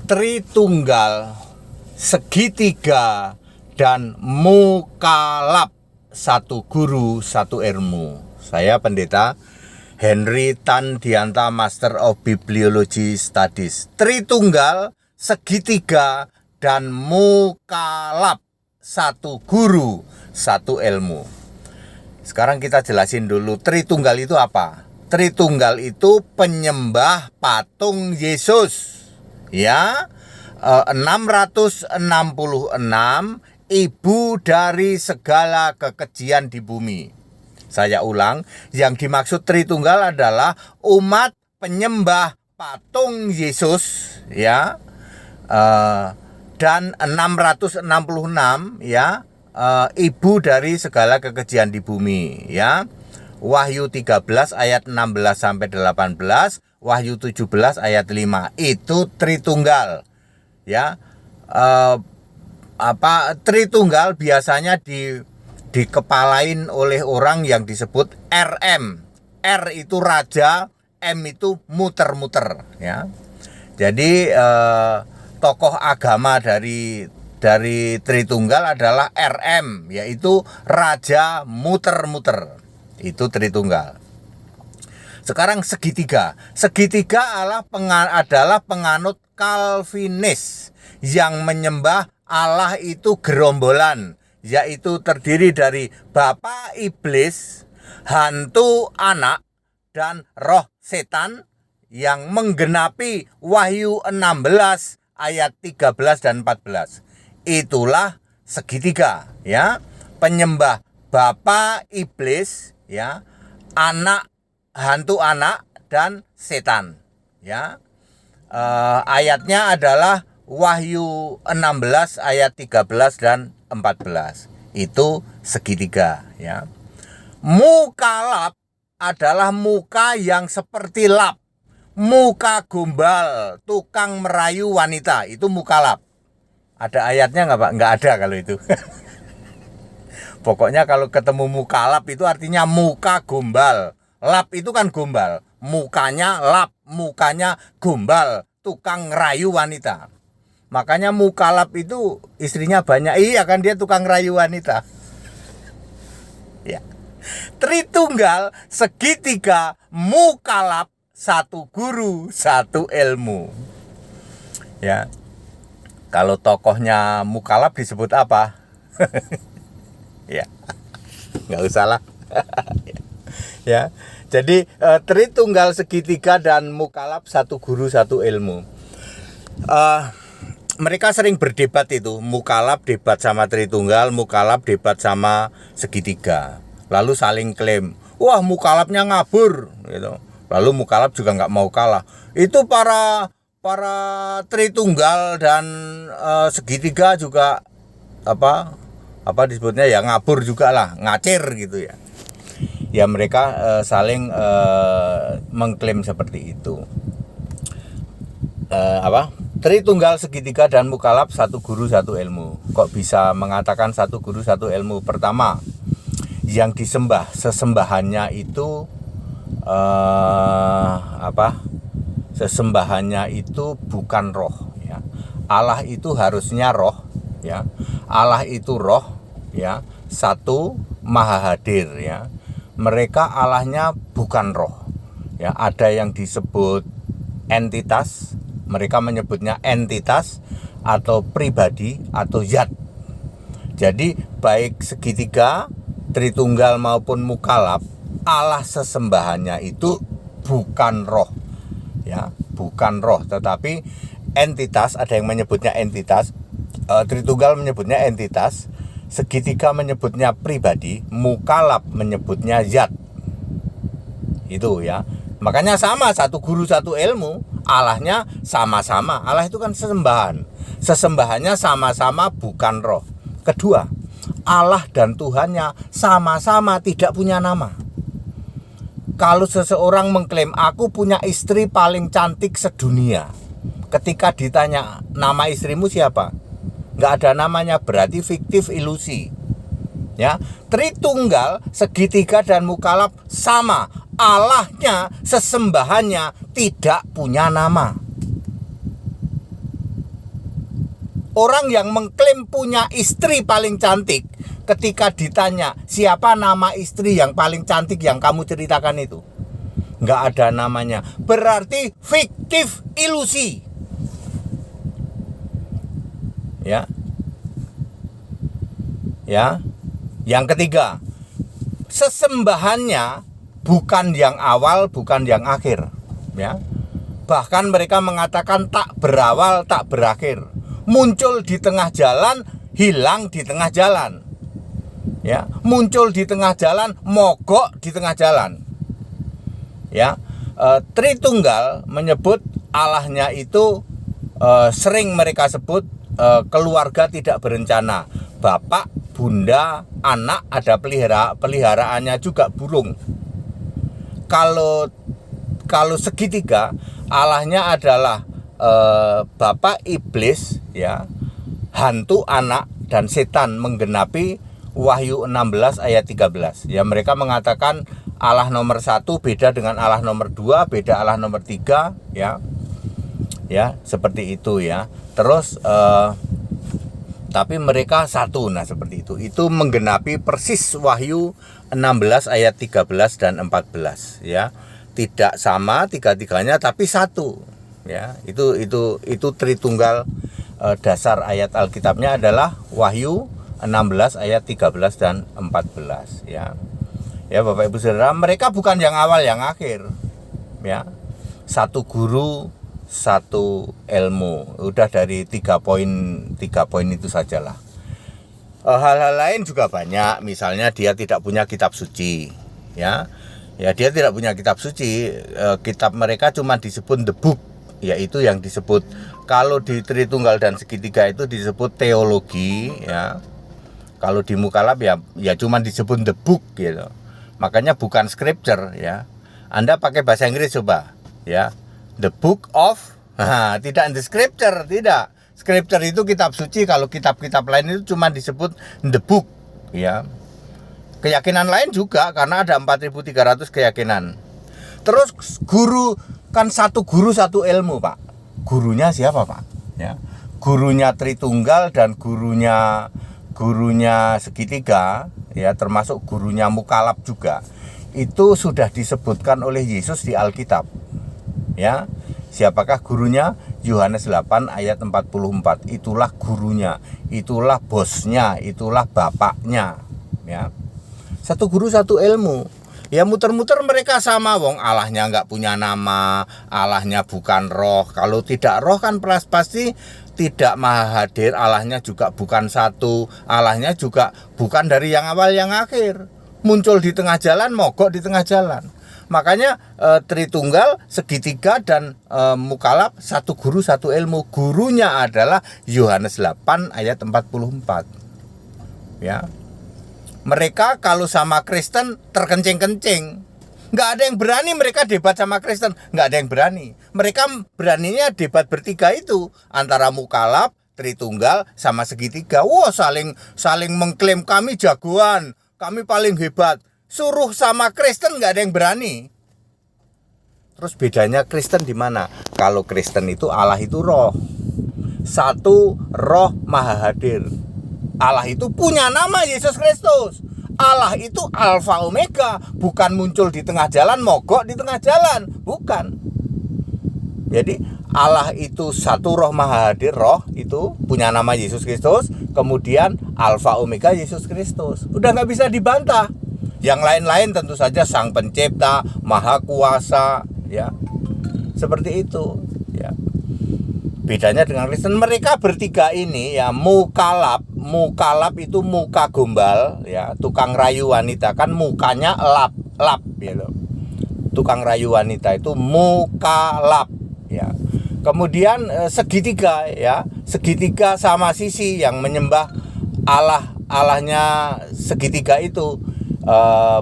Tritunggal, segitiga, dan mukalab, satu guru, satu ilmu. Saya Pendeta Henry Tandianta, Master of Bibliology Studies. Tritunggal, segitiga, dan mukalab, satu guru, satu ilmu. Sekarang kita jelasin dulu Tritunggal itu apa. Tritunggal itu penyembah patung Yesus. Ya, 666 ibu dari segala kekejian di bumi. Saya ulang, yang dimaksud Tritunggal adalah umat penyembah patung Yesus, ya, dan 666 ya, ibu dari segala kekejian di bumi, ya. Wahyu 13 ayat 16 sampai 18, Wahyu 17 ayat 5. Itu Tritunggal. Ya. Tritunggal biasanya dikepalain oleh orang yang disebut RM. R itu raja, M itu muter-muter, ya. Jadi tokoh agama dari Tritunggal adalah RM, yaitu raja muter-muter. Itu Tritunggal. Sekarang segitiga. Segitiga adalah penganut Calvinis yang menyembah Allah itu gerombolan, yaitu terdiri dari bapa iblis, hantu anak, dan roh setan yang menggenapi Wahyu 16 ayat 13 dan 14. Itulah segitiga, ya. Penyembah bapa iblis, ya, anak, hantu anak, dan setan, ya. Ayatnya adalah Wahyu 16 ayat 13 dan 14. Itu segitiga, ya. Mukalab adalah muka yang seperti lap, muka gombal, tukang merayu wanita. Itu mukalab. Ada ayatnya nggak, Pak? Nggak ada kalau itu. Pokoknya kalau ketemu mukalab itu artinya muka gombal. Lap itu kan gombal, mukanya lap, mukanya gombal, tukang ngerayu wanita. Makanya mukalab itu istrinya banyak. Iya kan, dia tukang ngerayu wanita. Ya. Tritunggal, segitiga, mukalab, satu guru, satu ilmu. Ya. Kalau tokohnya mukalab disebut apa? Ya, nggak usah lah. Ya, jadi Tritunggal, segitiga, dan mukalab, satu guru, satu ilmu. Mereka sering berdebat itu. Mukalab debat sama Tritunggal, mukalab debat sama segitiga. Lalu saling klaim, wah mukalabnya ngabur, gitu. Lalu mukalab juga nggak mau kalah. Itu para Tritunggal dan segitiga juga apa disebutnya ya, ngabur juga lah, ngacir gitu ya. Ya mereka saling mengklaim seperti itu. Tritunggal, segitiga, dan mukalab, satu guru, satu ilmu. Kok bisa mengatakan satu guru, satu ilmu? Pertama, yang disembah, sesembahannya itu sesembahannya itu bukan roh, ya. Allah itu harusnya roh, ya. Allah itu roh, ya, satu, maha hadir, ya. Mereka Allahnya bukan roh, ya. Ada yang disebut entitas, mereka menyebutnya entitas atau pribadi atau zat. Jadi baik segitiga, Tritunggal maupun mukalab, Allah sesembahannya itu bukan roh, ya, bukan roh, tetapi entitas. Ada yang menyebutnya entitas, Tritunggal menyebutnya entitas, segitiga menyebutnya pribadi, mukalab menyebutnya zat. Itu ya. Makanya sama, satu guru, satu ilmu. Allahnya sama-sama. Allah itu kan sesembahan. Sesembahannya sama-sama bukan roh. Kedua, Allah dan Tuhannya sama-sama tidak punya nama. Kalau seseorang mengklaim, aku punya istri paling cantik sedunia, ketika ditanya, nama istrimu siapa? Nggak ada namanya, berarti fiktif, ilusi. Ya, Tritunggal, segitiga, dan mukalab sama. Allahnya, sesembahannya tidak punya nama. Orang yang mengklaim punya istri paling cantik, ketika ditanya siapa nama istri yang paling cantik yang kamu ceritakan itu, nggak ada namanya. Berarti fiktif, ilusi. Ya. Yang ketiga, sesembahannya bukan yang awal, bukan yang akhir. Ya. Bahkan mereka mengatakan tak berawal, tak berakhir. Muncul di tengah jalan, hilang di tengah jalan. Ya, muncul di tengah jalan, mogok di tengah jalan. Ya, Tritunggal menyebut Allahnya itu sering mereka sebut keluarga tidak berencana. Bapak, bunda, anak, ada peliharaannya juga burung. Kalau segitiga, Allahnya adalah bapak iblis, ya, hantu anak dan setan, menggenapi Wahyu 16 ayat 13. Ya, mereka mengatakan Allah nomor 1 beda dengan Allah nomor 2, beda Allah nomor 3, ya. Ya, seperti itu ya. Terus tapi mereka satu, nah seperti itu. Itu menggenapi persis Wahyu 16 ayat 13 dan 14, ya. Tidak sama tiga-tiganya tapi satu. Ya, itu Tritunggal. Dasar ayat Alkitabnya adalah Wahyu 16 ayat 13 dan 14, ya. Ya, Bapak Ibu Saudara, mereka bukan yang awal yang akhir. Ya. Satu guru, satu ilmu. Udah dari 3 poin itu sajalah. Hal-hal lain juga banyak. Misalnya dia tidak punya kitab suci, ya. Ya, dia tidak punya kitab suci. Kitab mereka cuma disebut the book, yaitu yang disebut, kalau di Tritunggal dan segitiga itu disebut teologi, ya. Kalau di Mukalab ya cuma disebut the book gitu. Makanya bukan scripture, ya. Anda pakai bahasa Inggris coba, ya. The book of, tidak the scripture, tidak. Scripture itu kitab suci, kalau kitab-kitab lain itu cuma disebut the book, ya. Keyakinan lain juga, karena ada 4.300 keyakinan. Terus guru, kan satu guru satu ilmu, Pak. Gurunya siapa, Pak? Ya. Gurunya Tritunggal dan gurunya segitiga, ya, termasuk gurunya Mukalab juga. Itu sudah disebutkan oleh Yesus di Alkitab. Ya. Siapakah gurunya? Yohanes 8 ayat 44. Itulah gurunya, itulah bosnya, itulah bapaknya, ya. Satu guru satu ilmu. Ya, muter-muter mereka sama, wong Allahnya nggak punya nama, Allahnya bukan roh. Kalau tidak roh kan pasti tidak maha hadir. Allahnya juga bukan satu, Allahnya juga bukan dari yang awal yang akhir. Muncul di tengah jalan, mogok di tengah jalan. Makanya Tritunggal, segitiga dan Mukalab satu guru satu ilmu. Gurunya adalah Yohanes 8 ayat 44. Ya. Mereka kalau sama Kristen terkencing-kencing. Nggak ada yang berani mereka debat sama Kristen. Nggak ada yang berani. Mereka beraninya debat bertiga itu. Antara Mukalab, Tritunggal, sama segitiga. Wah, saling mengklaim kami jagoan, kami paling hebat. Suruh sama Kristen nggak ada yang berani. Terus bedanya Kristen di mana? Kalau Kristen itu Allah itu roh. Satu roh maha hadir. Allah itu punya nama Yesus Kristus. Allah itu Alfa Omega, bukan muncul di tengah jalan, mogok di tengah jalan, bukan. Jadi Allah itu satu roh maha hadir, roh itu punya nama Yesus Kristus, kemudian Alfa Omega Yesus Kristus. Udah nggak bisa dibantah. Yang lain-lain tentu saja Sang Pencipta, Maha Kuasa, ya. Seperti itu, ya. Bedanya dengan Kristen, mereka bertiga ini, ya, Mukalab itu muka gombal, ya, tukang rayu wanita, kan mukanya lap gitu. Tukang rayu wanita itu Mukalab, ya. Kemudian segitiga, ya, segitiga sama sisi yang menyembah Allahnya segitiga itu,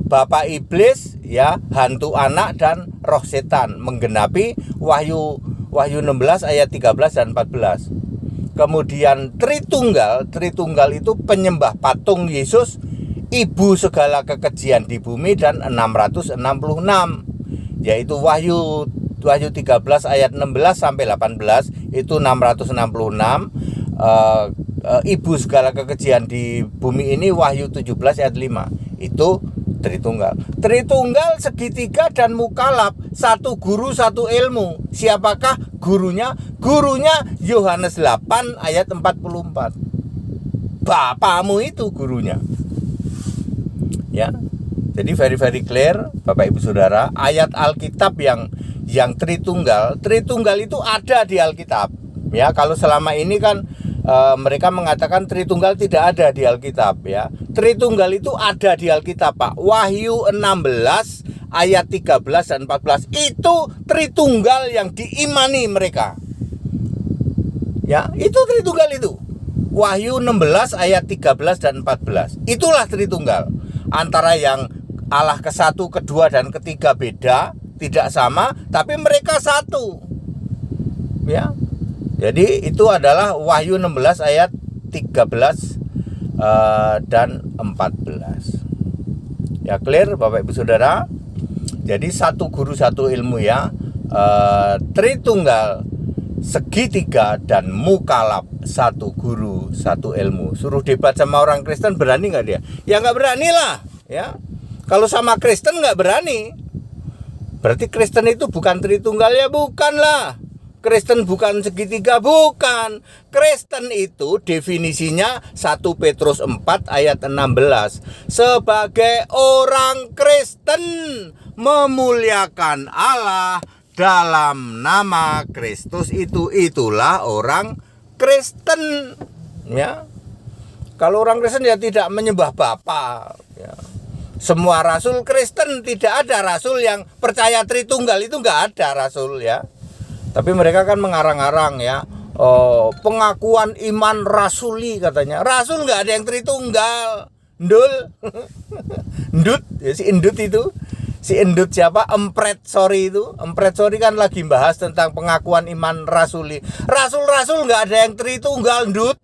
bapak iblis, ya, hantu anak dan roh setan, menggenapi Wahyu 16 ayat 13 dan 14. Kemudian Tritunggal itu penyembah patung Yesus, ibu segala kekejian di bumi, dan 666, yaitu Wahyu 13 ayat 16 sampai 18 itu 666, ibu segala kekejian di bumi ini, Wahyu 17 ayat 5. Itu Tritunggal. Tritunggal, segitiga, dan mukalab. Satu guru, satu ilmu. Siapakah gurunya? Gurunya Yohanes 8 ayat 44. Bapamu itu gurunya. Ya. Jadi very clear, Bapak Ibu Saudara, ayat Alkitab yang Tritunggal itu ada di Alkitab. Ya, kalau selama ini kan mereka mengatakan Tritunggal tidak ada di Alkitab, ya. Tritunggal itu ada di Alkitab, Pak. Wahyu 16 ayat 13 dan 14 itu Tritunggal yang diimani mereka. Ya, itu Tritunggal itu. Wahyu 16 ayat 13 dan 14. Itulah Tritunggal. Antara yang Allah ke-1, kedua, dan ketiga beda, tidak sama, tapi mereka satu. Ya. Jadi itu adalah Wahyu 16 ayat 13 dan 14. Ya, clear Bapak Ibu Saudara. Jadi satu guru satu ilmu, ya. Tritunggal, segitiga, dan mukalab, satu guru satu ilmu. Suruh debat sama orang Kristen, berani nggak dia? Ya nggak berani lah, ya. Kalau sama Kristen nggak berani. Berarti Kristen itu bukan Tritunggal, ya bukan lah. Kristen bukan segitiga, bukan. Kristen itu definisinya 1 Petrus 4 ayat 16. Sebagai orang Kristen memuliakan Allah dalam nama Kristus, itulah orang Kristen, ya. Kalau orang Kristen ya tidak menyembah Bapa, ya. Semua rasul Kristen, tidak ada rasul yang percaya Tritunggal, itu nggak ada rasul, ya. Tapi mereka kan mengarang-arang, ya, pengakuan iman rasuli katanya. Rasul nggak ada yang Tritunggal. Ndul Ndut, ya, si Endut itu. Si Endut siapa? Empret Sorry itu. Empret Sorry kan lagi bahas tentang pengakuan iman rasuli. Rasul-rasul nggak ada yang Tritunggal, Ndut.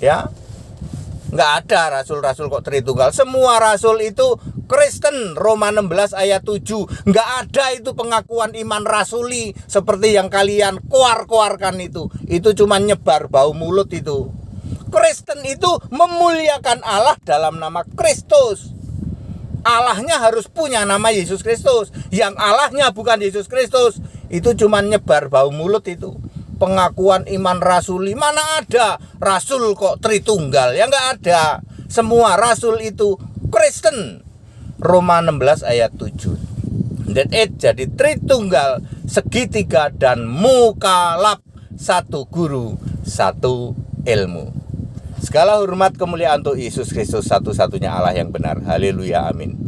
Ya. Nggak ada rasul-rasul kok Tritunggal. Semua rasul itu Kristen. Roma 16 ayat 7. Nggak ada itu pengakuan iman rasuli seperti yang kalian koar-koarkan itu. Itu cuma nyebar bau mulut itu. Kristen itu memuliakan Allah dalam nama Kristus. Allahnya harus punya nama Yesus Kristus. Yang Allahnya bukan Yesus Kristus, itu cuma nyebar bau mulut itu. Pengakuan iman rasuli, mana ada rasul kok Tritunggal? Ya nggak ada. Semua rasul itu Kristen. Roma 16 ayat 7. That it, jadi Tritunggal, segitiga, dan mukalab, satu guru satu ilmu. Segala hormat kemuliaan untuk Yesus Kristus, satu-satunya Allah yang benar. Haleluya, amin.